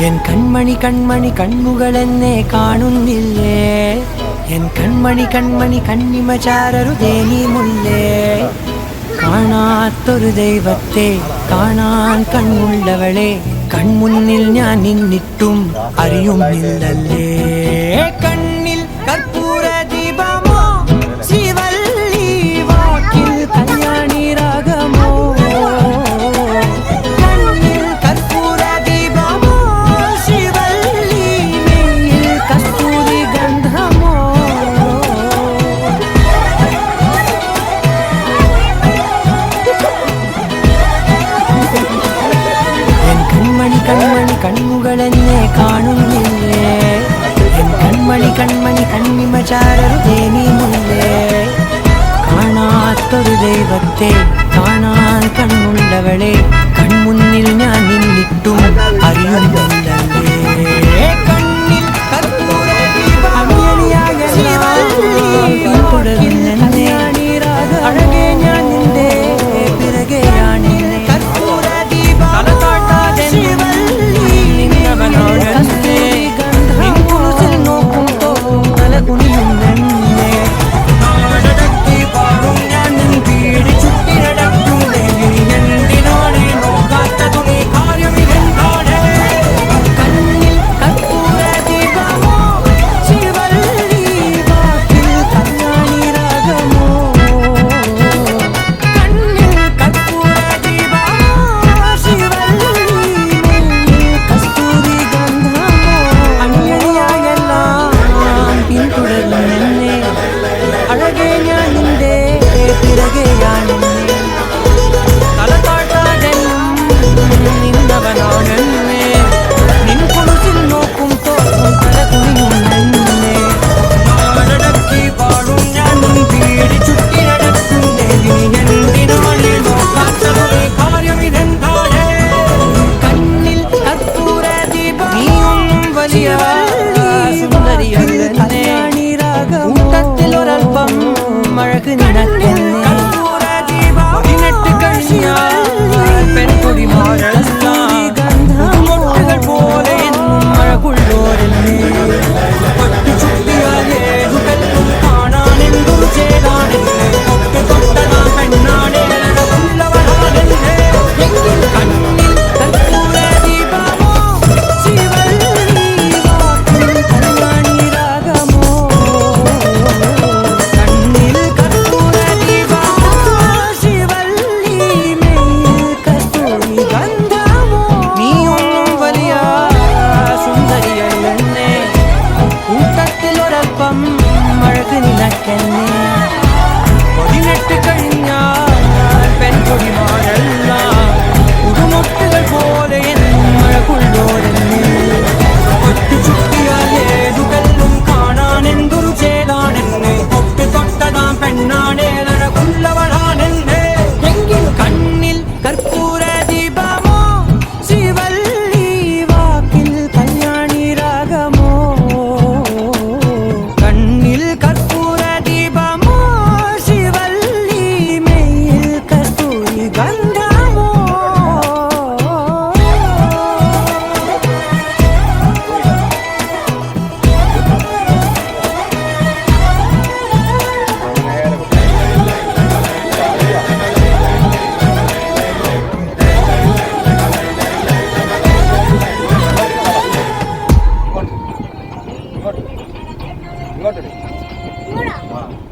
N കൺമണി കൺമണി കണ്ണുകളെന്നെ കാണുന്നില്ലേ? N കൺമണി കൺമണി കണ്ണിമ ചാരരുതേ നീ മുല്ലേ. കാണാത്തൊരു ദൈവത്തെ കാണാൻ കണ്ണുള്ളവളെ, കൺമുന്നിൽ ഞാൻ നിന്നിട്ടും അറിയുന്നില്ലല്ലേ. കണ്ണിൽ കർപ്പൂര ദീപമോ, ശിവല്ലി വാക്കിൽ കല്യാണി രാഗമോ. കണ്ണിൽ കർപ്പൂര ദീപമോ, ശിവല്ലി നെയ്യിൽ കസ്തൂരി ഗന്ധമോ. എൻ കൺമണി കൺമണി കണ്ണുകളെന്നെ കാണുന്നില്ലേ? എൻ കൺമണി കൺമണി കണ്ണിമ ചാരരുതേ നീ മുല്ലേ. കാണാത്തൊരു ദൈവത്തെ കാണാൻ കണ്ണുള്ളവളെ, കൺമുന്നിൽ ഞാൻ നിന്നിട്ടും അറിയുന്നില്ലല്ലേ. കണ്ണിൽ കർപ്പൂര പിന്തുടരുന്നെന്നെ അഴകെ ഞാൻ നിന്റെ പിറകെയാണില്ലേ. കർപ്പൂര ദീപം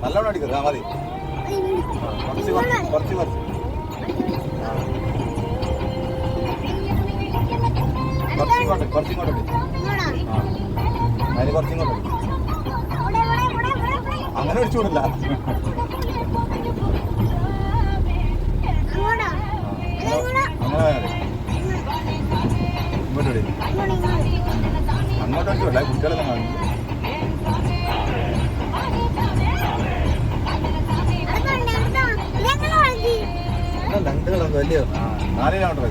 നല്ലോണം അടിക്കരുത്. മതി കുറച്ച് കുറച്ച് കുറച്ച് കുറച്ചിങ്ങോട്ട് കുറച്ചിങ്ങോട്ട് അതിന് കുറച്ചിങ്ങോട്ട് അങ്ങനെ അടിച്ചുകൂടില്ല. അങ്ങനെ ഇങ്ങോട്ട് അടി അങ്ങോട്ട് അടിച്ചുകൂടില്ല. കുട്ടികളെല്ലാം കാണുന്നു. ലണ്ടുകളൊന്നും വലിയ 4 കിലോമീറ്റർ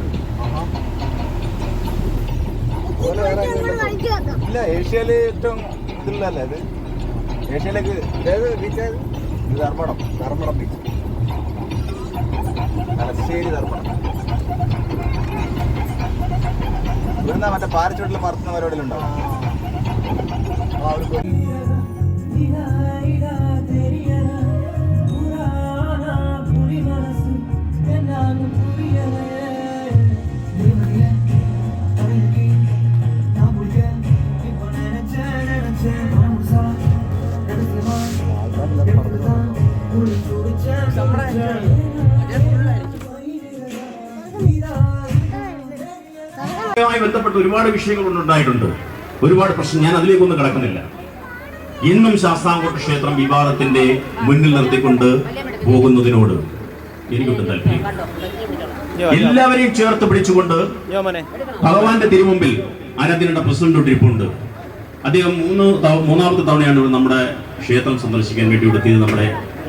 ഇല്ല. ഏഷ്യയില് ഏറ്റവും ഇതില്ലല്ലേ ഇത്? ഏഷ്യയിലേക്ക് ഏത് ബീച്ചായത്? ഇത് ധർമ്മടം. ധർമ്മടം ബീച്ച്, തലശ്ശേരി ധർമ്മടം. ഇവിടുന്ന് മറ്റേ പാരച്ചൂട്ടിൽ പറത്തുന്ന പരിപാടിയിലുണ്ടാവും. ബന്ധപ്പെട്ട് ഒരുപാട് വിഷയങ്ങൾ ഉണ്ടായിട്ടുണ്ട്, ഒരുപാട് പ്രശ്നം. ഞാൻ അതിലേക്കൊന്നും കടക്കുന്നില്ല. ഇന്നും ശാസ്താംകോട്ട ക്ഷേത്രം വിവാദത്തിന്റെ മുന്നിൽ നിർത്തിക്കൊണ്ട് പോകുന്നതിനോട് എനിക്കൊട്ടും താല്പര്യം. എല്ലാവരെയും ചേർത്ത് പിടിച്ചുകൊണ്ട് ഭഗവാന്റെ തിരുമുമ്പിൽ ആരാധ്യയുടെ പ്രസിഡന്റ് ഇരിപ്പുണ്ട്. അദ്ദേഹം മൂന്നാമത്തെ തവണയാണ് നമ്മുടെ ക്ഷേത്രം സന്ദർശിക്കാൻ വേണ്ടി ഇവിടെ എത്തിയത്, നമ്മുടെ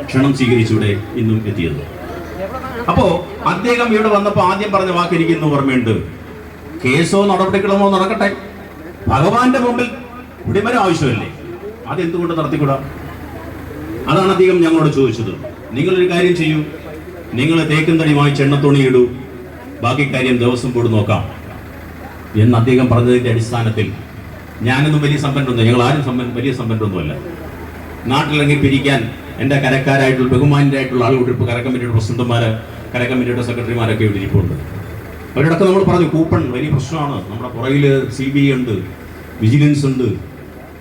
ക്ഷണം സ്വീകരിച്ചിവിടെ ഇന്നും എത്തിയത്. അപ്പോ അദ്ദേഹം ഇവിടെ വന്നപ്പോൾ ആദ്യം പറഞ്ഞ വാക്ക് എനിക്കിന്ന് ഓർമ്മയുണ്ട്. കേസോ നടപടിക്രമോ നടക്കട്ടെ, ഭഗവാന്റെ മുമ്പിൽ വിടിമരം ആവശ്യമല്ലേ, അതെന്തുകൊണ്ട് നടത്തിക്കൂടാ? അതാണ് അദ്ദേഹം ഞങ്ങളോട് ചോദിച്ചത്. നിങ്ങളൊരു കാര്യം ചെയ്യൂ, നിങ്ങൾ തേക്കും തടിയുമായി ചെണ്ണത്തുണി ഇടൂ, ബാക്കി കാര്യം ദിവസം കൂടി നോക്കാം എന്ന് അദ്ദേഹം പറഞ്ഞതിന്റെ അടിസ്ഥാനത്തിൽ ഞാനൊന്നും വലിയ സമ്പന്നൊന്നും, ഞങ്ങൾ ആരും വലിയ സമ്പന്നൊന്നുമല്ല. നാട്ടിലിറങ്ങി പിരിക്കാൻ എൻ്റെ കരക്കാരായിട്ടുള്ള ബഹുമാനായിട്ടുള്ള ആളുകൾ ഇപ്പോൾ കരക്കമ്മിറ്റിയുടെ പ്രസിഡന്റുമാർ, കരക്കമ്മിറ്റിയുടെ സെക്രട്ടറിമാരൊക്കെ ഇവിടെ ഇരിപ്പുണ്ട്. അവരോടൊക്കെ നമ്മൾ പറഞ്ഞു കൂപ്പൺ വലിയ പ്രശ്നമാണ്, നമ്മുടെ പുറകിൽ CBI ഉണ്ട്, വിജിലൻസ് ഉണ്ട്,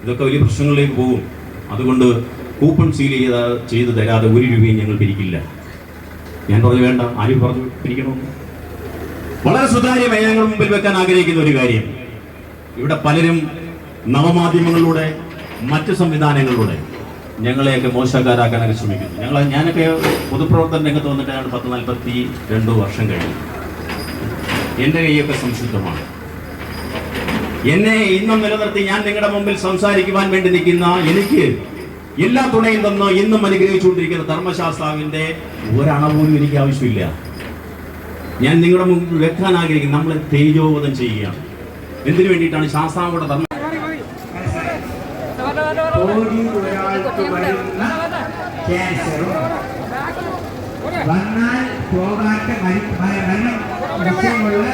ഇതൊക്കെ വലിയ പ്രശ്നങ്ങളിലേക്ക് പോകും, അതുകൊണ്ട് കൂപ്പൺ സീൽ ചെയ്ത് തരാതെ 1 രൂപയും ഞങ്ങൾ പിരിക്കില്ല. ഞാൻ പറഞ്ഞു വേണ്ട, ആരും പറഞ്ഞു പിരിക്കണമെന്ന്. വളരെ സുതാര്യമായി ഞങ്ങൾ മുമ്പിൽ വെക്കാൻ ആഗ്രഹിക്കുന്ന ഒരു കാര്യം, ഇവിടെ പലരും നവമാധ്യമങ്ങളിലൂടെ മറ്റ് സംവിധാനങ്ങളിലൂടെ ഞങ്ങളെയൊക്കെ മോശക്കാരാക്കാനൊക്കെ ശ്രമിക്കുന്നു. ഞാനൊക്കെ പൊതുപ്രവർത്തന രംഗത്ത് വന്നിട്ട് 42 വർഷം കഴിഞ്ഞു. എൻ്റെ കൈയൊക്കെ സംശുദ്ധമാണ്. എന്നെ ഇന്നും നിലനിർത്തി ഞാൻ നിങ്ങളുടെ മുമ്പിൽ സംസാരിക്കുവാൻ വേണ്ടി നിൽക്കുന്ന എനിക്ക് എല്ലാ തുണയും തന്ന് ഇന്നും അനുഗ്രഹിച്ചുകൊണ്ടിരിക്കുന്ന ധർമ്മശാസ്താവിന്റെ ഒരണ പോലും എനിക്ക് ആവശ്യമില്ല. ഞാൻ നിങ്ങളുടെ മുമ്പിൽ വെക്കാൻ ആഗ്രഹിക്കുന്നത് നമ്മളെ തേജോവധം ചെയ്യുകയാണ്. എന്തിനു വേണ്ടിയിട്ടാണ്? ശാസ്താവിടെ ധർമ്മ വന്നാൽ പോകാത്ത മരണമുള്ള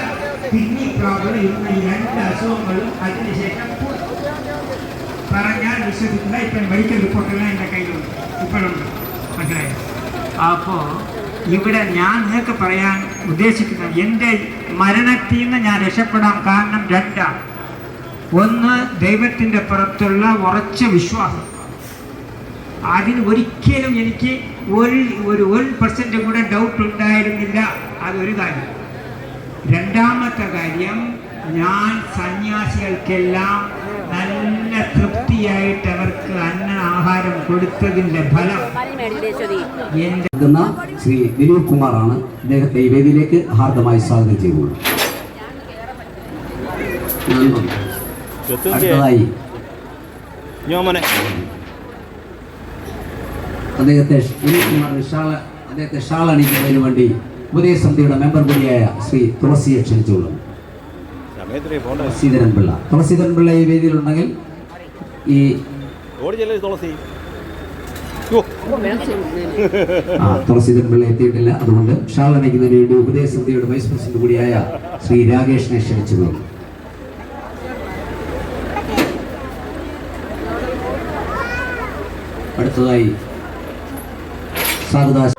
കിഡ്നി പ്രോബ്ലം ഇന്ന് ഈ 2 അസുഖങ്ങളും അതിനുശേഷം പറഞ്ഞാൽ വിശ്വസിക്കില്ല. ഇപ്പം മെഡിക്കൽ റിപ്പോർട്ടെല്ലാം എൻ്റെ കയ്യിലുണ്ട്, ഇപ്പോഴുണ്ട്, മനസ്സിലായി. അപ്പോൾ ഇവിടെ ഞാൻ നിങ്ങൾക്ക് പറയാൻ ഉദ്ദേശിക്കുന്നത്, എൻ്റെ മരണത്തിൽ നിന്ന് ഞാൻ രക്ഷപ്പെടാൻ കാരണം 2. ഒന്ന്, ദൈവത്തിൻ്റെ പുറത്തുള്ള ഉറച്ച വിശ്വാസം. അതിന് ഒരിക്കലും എനിക്ക് 1% കൂടെ ഡൗട്ട് ഉണ്ടായിരുന്നില്ല. അതൊരു കാര്യം. 2ാമത്തെ കാര്യം, ഞാൻ സന്യാസികൾക്കെല്ലാം നല്ല തൃപ്തിയായിട്ട് അവർക്ക് ആഹാരം കൊടുത്തതിൻ്റെ ഫലം ശ്രീ ദിലീപ് കുമാറാണ്. അദ്ദേഹത്തെ ഈ വേദിയിലേക്ക് ഹാർദമായി സ്വാഗതം ചെയ്തുകൊള്ളു. അടുത്തതായി അദ്ദേഹത്തെ ഷാൾ അണിക്കുന്നതിന് വേണ്ടി ഉപദേശസമിതിയുടെ മെമ്പർ കൂടിയായ ശ്രീ തുളസിയെ ക്ഷണിച്ചുകൊള്ളും. തുളസീധരൻ പിള്ള ഈ വേദിയിലുണ്ടെങ്കിൽ ഈ തുളസീധരൻ പിള്ള എത്തിയിട്ടില്ല. അതുകൊണ്ട് ഷാൾ അണിക്കുന്നതിന് വേണ്ടി ഉപദേശസമിതിയുടെ വൈസ് പ്രസിഡന്റ് കൂടിയായ ശ്രീ രാകേഷിനെ ക്ഷണിച്ചുകൊള്ളും. അടുത്തതായി സാഗുദാസ്